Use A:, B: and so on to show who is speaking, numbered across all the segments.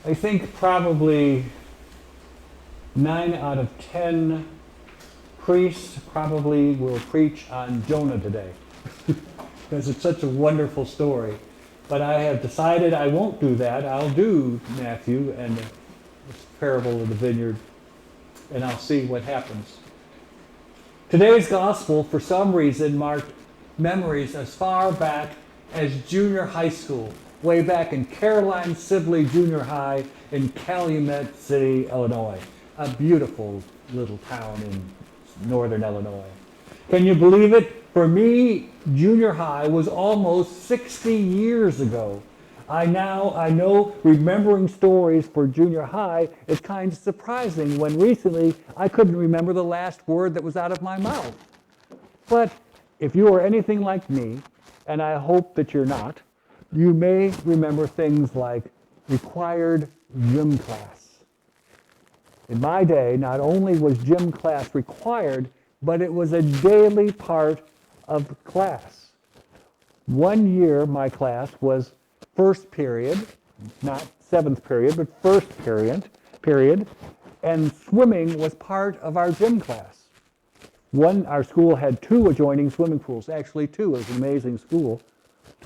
A: I think probably 9 out of 10 priests probably will preach on Jonah today because it's such a wonderful story. But I have decided I won't do that. I'll do Matthew and the parable of the vineyard, and I'll see what happens. Today's gospel, for some reason, marked memories as far back as junior high school, way back in Caroline Sibley Junior High in Calumet City, Illinois, a beautiful little town in northern Illinois. Can you believe it? For me, junior high was almost 60 years ago. I know remembering stories for junior high is kind of surprising when recently I couldn't remember the last word that was out of my mouth. But if you are anything like me, and I hope that you're not, you may remember things like required gym class. In my day, not only was gym class required, but it was a daily part of class. One year, my class was first period, not seventh period, but first period, and swimming was part of our gym class. Our school had 2 adjoining swimming pools, actually 2. It was an amazing school.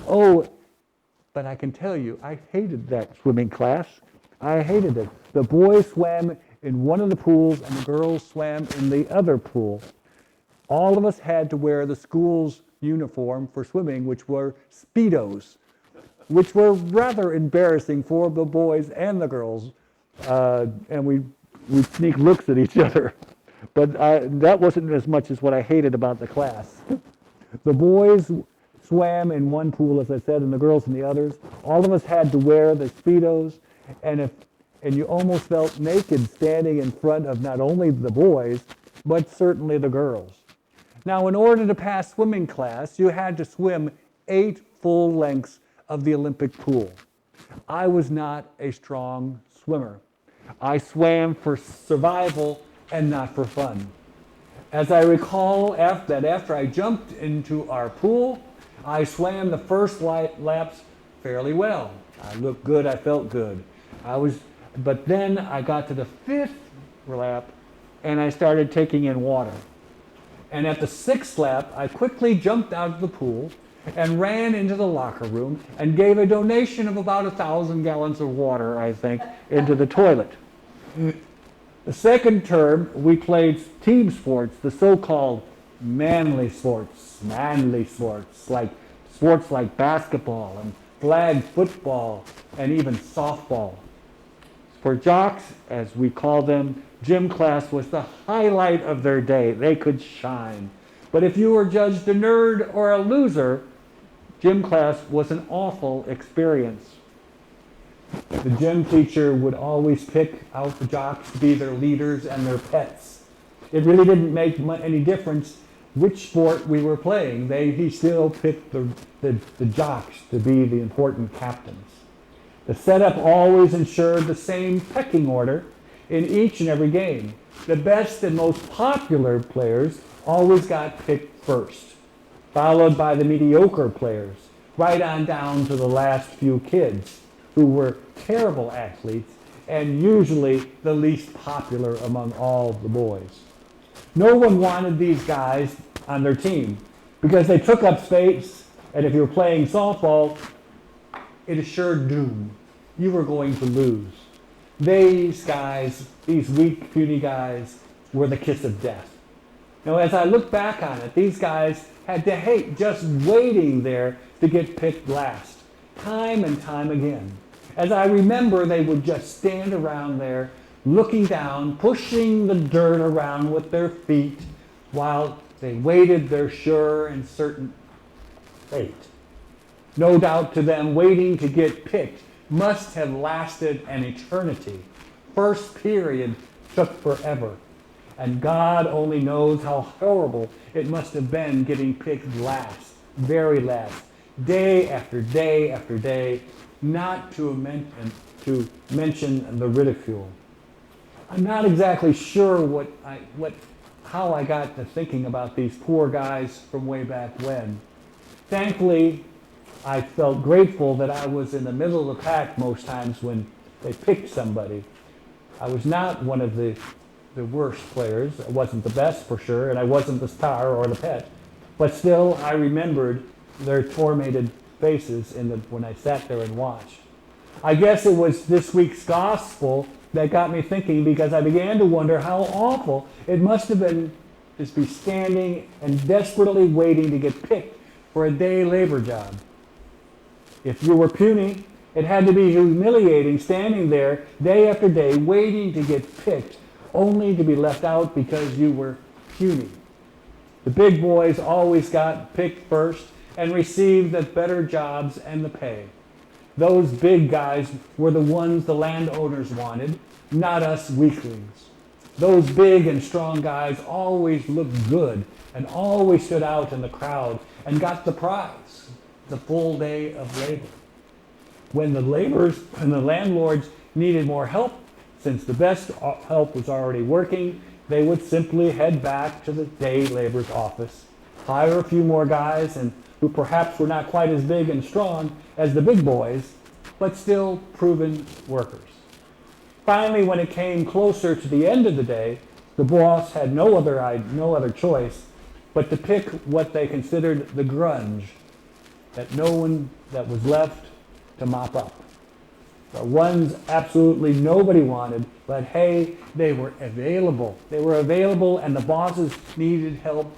A: Oh, but I can tell you, I hated that swimming class. I hated it. The boys swam in one of the pools and the girls swam in the other pool. All of us had to wear the school's uniform for swimming, which were Speedos, which were rather embarrassing for the boys and the girls. And we'd sneak looks at each other. But that wasn't as much as what I hated about the class. The boys swam in one pool, as I said, and the girls in the others. All of us had to wear the Speedos, and you almost felt naked standing in front of not only the boys, but certainly the girls. Now, in order to pass swimming class, you had to swim 8 full lengths of the Olympic pool. I was not a strong swimmer. I swam for survival and not for fun. As I recall, after I jumped into our pool, I swam the first laps fairly well. I looked good, I felt good. But then I got to the 5th lap and I started taking in water. And at the 6th lap, I quickly jumped out of the pool and ran into the locker room and gave a donation of about 1,000 gallons of water, I think, into the toilet. The second term, we played team sports, the so-called manly sports, like sports like basketball and flag football and even softball. For jocks, as we call them, gym class was the highlight of their day. They could shine. But if you were judged a nerd or a loser, gym class was an awful experience. The gym teacher would always pick out the jocks to be their leaders and their pets. It really didn't make any difference which sport we were playing. He still picked the jocks to be the important captains. The setup always ensured the same pecking order in each and every game. The best and most popular players always got picked first, followed by the mediocre players, right on down to the last few kids, who were terrible athletes and usually the least popular among all the boys. No one wanted these guys on their team because they took up space, and if you were playing softball, it assured doom. You were going to lose. These guys, these weak, puny guys, were the kiss of death. Now, as I look back on it, these guys had to hate just waiting there to get picked last, time and time again. As I remember, they would just stand around there, looking down, pushing the dirt around with their feet, while they waited their sure and certain fate. No doubt to them, waiting to get picked must have lasted an eternity. First period took forever. And God only knows how horrible it must have been getting picked last, very last, day after day after day, not to mention the ridicule. I'm not exactly sure how I got to thinking about these poor guys from way back when. Thankfully, I felt grateful that I was in the middle of the pack most times when They picked somebody. I was not one of the worst players. I wasn't the best for sure, and I wasn't the star or the pet. But still, I remembered their tormented faces when I sat there and watched. I guess it was this week's gospel that got me thinking, because I began to wonder how awful it must have been to be standing and desperately waiting to get picked for a day labor job. If you were puny, it had to be humiliating standing there day after day waiting to get picked, only to be left out because you were puny. The big boys always got picked first and received the better jobs and the pay. Those big guys were the ones the landowners wanted, not us weaklings. Those big and strong guys always looked good and always stood out in the crowd and got the prize, the full day of labor. When the laborers and the landlords needed more help, since the best help was already working, they would simply head back to the day labor's office, hire a few more guys and who perhaps were not quite as big and strong as the big boys, but still proven workers. Finally, when it came closer to the end of the day, the boss had no other choice but to pick what they considered the grunge, that no one that was left to mop up. The ones absolutely nobody wanted, but hey, they were available. They were available, and the bosses needed help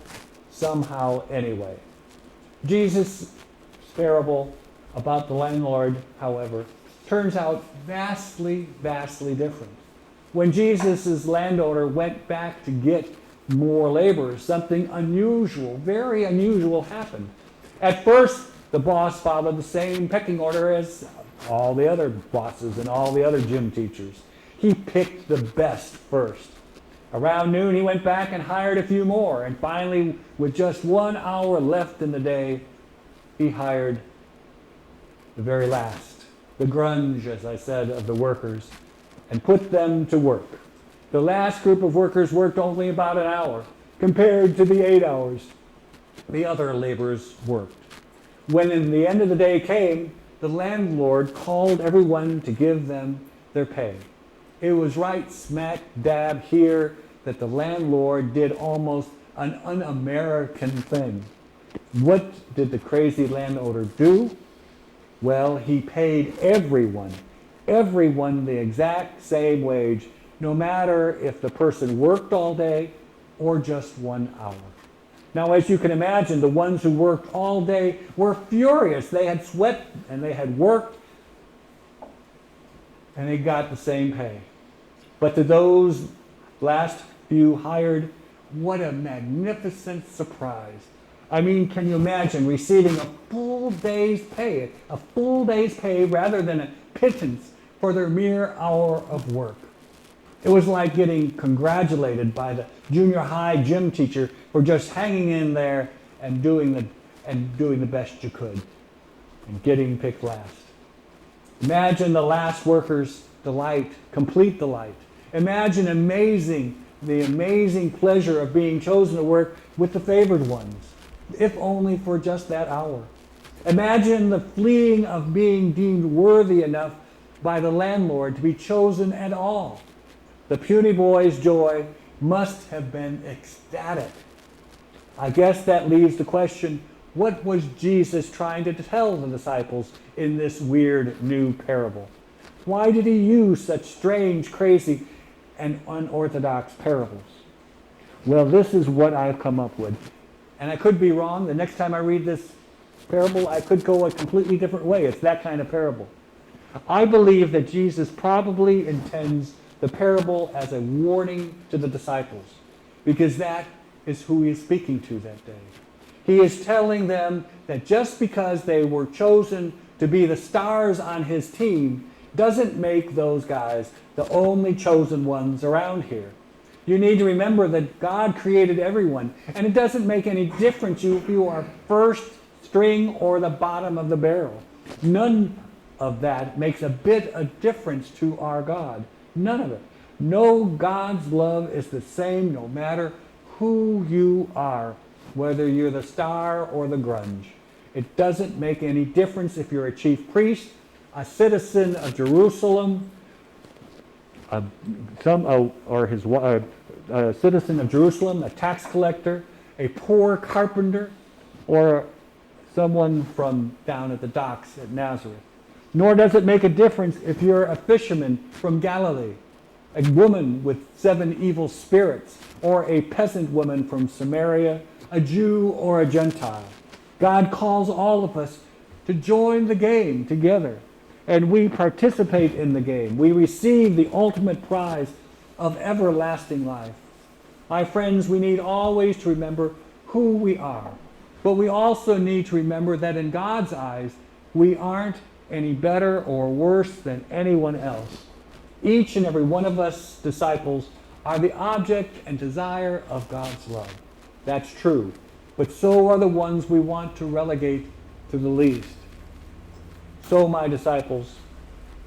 A: somehow anyway. Jesus' parable about the landlord, however, turns out vastly, vastly different. When Jesus' landowner went back to get more laborers, something unusual, very unusual happened. At first, the boss followed the same pecking order as all the other bosses and all the other gym teachers. He picked the best first. Around noon, he went back and hired a few more, and finally, with just 1 hour left in the day, he hired the very last, the grunge, as I said, of the workers, and put them to work. The last group of workers worked only about an hour, compared to the 8 hours the other laborers worked. When in the end of the day came, the landlord called everyone to give them their pay. It was right smack dab here that the landlord did almost an un-American thing. What did the crazy landowner do? Well, he paid everyone the exact same wage, no matter if the person worked all day or just 1 hour. Now, as you can imagine, the ones who worked all day were furious. They had sweat and they had worked, and they got the same pay. But to those last few hired, what a magnificent surprise. I mean, can you imagine receiving a full day's pay rather than a pittance for their mere hour of work? It was like getting congratulated by the junior high gym teacher for just hanging in there and doing the best you could and getting picked last. Imagine the last worker's delight, complete delight. Imagine the amazing pleasure of being chosen to work with the favored ones, if only for just that hour. Imagine the fleeing of being deemed worthy enough by the landlord to be chosen at all. The puny boy's joy must have been ecstatic. I guess that leaves the question, what was Jesus trying to tell the disciples in this weird new parable? Why did he use such strange, crazy, and unorthodox parables? Well, this is what I've come up with. And I could be wrong. The next time I read this parable, I could go a completely different way. It's that kind of parable. I believe that Jesus probably intends the parable as a warning to the disciples, because that is who he is speaking to that day. He is telling them that just because they were chosen to be the stars on his team doesn't make those guys the only chosen ones around here. You need to remember that God created everyone, and it doesn't make any difference if you are first string or the bottom of the barrel. None of that makes a bit of difference to our God. None of it. No, God's love is the same no matter who you are, whether you're the star or the grunge. It doesn't make any difference if you're a chief priest, a citizen of Jerusalem, a citizen of Jerusalem, a tax collector, a poor carpenter, or someone from down at the docks at Nazareth. Nor does it make a difference if you're a fisherman from Galilee, a woman with 7 evil spirits, or a peasant woman from Samaria, a Jew or a Gentile. God calls all of us to join the game together, and we participate in the game. We receive the ultimate prize of everlasting life. My friends, we need always to remember who we are, but we also need to remember that in God's eyes, we aren't any better or worse than anyone else. Each and every one of us disciples are the object and desire of God's love. That's true, but so are the ones we want to relegate to the least. So, my disciples,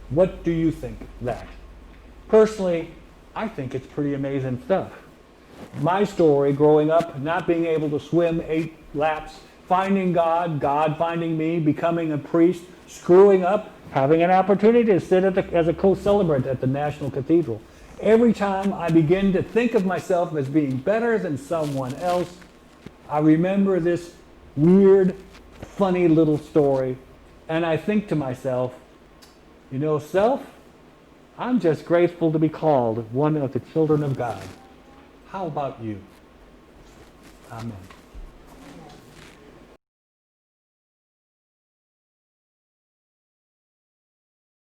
A: what do you think of that? Personally, I think it's pretty amazing stuff. My story, growing up, not being able to swim 8 laps, finding God, God finding me, becoming a priest, screwing up, having an opportunity to sit as a co-celebrant at the National Cathedral. Every time I begin to think of myself as being better than someone else, I remember this weird, funny little story, and I think to myself, you know, self, I'm just grateful to be called one of the children of God. How about you? Amen.